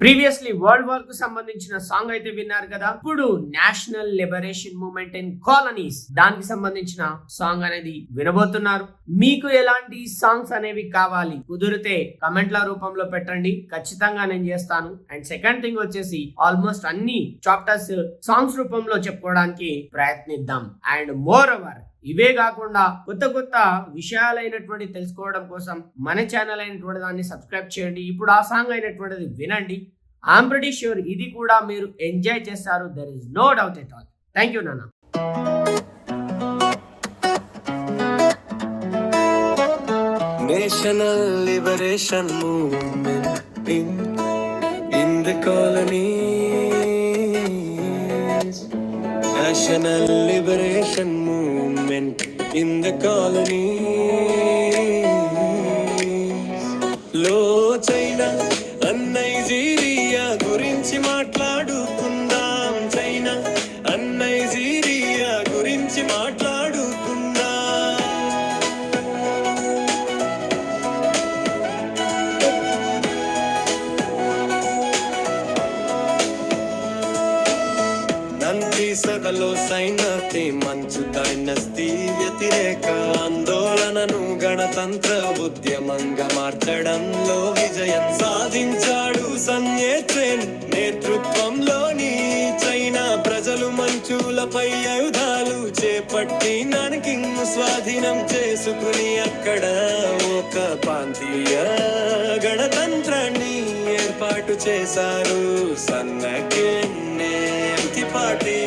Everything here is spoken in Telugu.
ప్రీవియస్లీ వరల్డ్ వార్ కు సంబంధించిన సాంగ్ అయితే విన్నారు కదా. ఇప్పుడు national liberation movement in colonies దానికి సంబంధించిన సాంగ్ అనేది వినబోతున్నారు. మీకు ఎలాంటి సాంగ్స్ అనేవి కావాలి కుదిరితే కమెంట్ల రూపంలో పెట్టండి, ఖచ్చితంగా నేను చేస్తాను. అండ్ సెకండ్ థింగ్ వచ్చేసి ఆల్మోస్ట్ అన్ని చాప్టర్స్ సాంగ్స్ రూపంలో చెప్పుకోవడానికి ప్రయత్నిద్దాం. అండ్ మోర్ ఓవర్ ఇవే కాకుండా కొత్త కొత్త విషయాలైనటువంటి తెలుసుకోవడం కోసం మన ఛానల్ అయినటువంటి దాన్ని సబ్స్క్రైబ్ చేయండి. ఇప్పుడు ఆ సాంగ్ అయినటువంటిది వినండి. ఐఎమ్ ప్రిటీ ష్యూర్ ఇది కూడా మీరు ఎంజాయ్ చేస్తారు. There is no doubt at all. Thank you నాన్న. National liberation movement in the colonies. National liberation movement in the colonies. లో చైనా నైజీరియా గురించి మాట్లాడుకుందాం. చైనా నైజీరియా గురించి మాట్లాడుకుందాం. నంది సభలో సైన్యతే మంచు డైనస్టీ వ్యతిరేక ఆందోళనను గణతంత్ర ఉద్యమంగా మార్చడంలో విజయం సాధించాడు సన్యేట్రేన్ నేతృత్వంలోని చైనా. ప్రజలు మంచులపై ఆయుధాలు చేపట్టి నాన్కింగ్ స్వాధీనం చేసుకుని అక్కడ ఒక ప్రాంతీయ గణతంత్రాన్ని ఏర్పాటు చేశారు. సన్నకేన్నే పార్టీ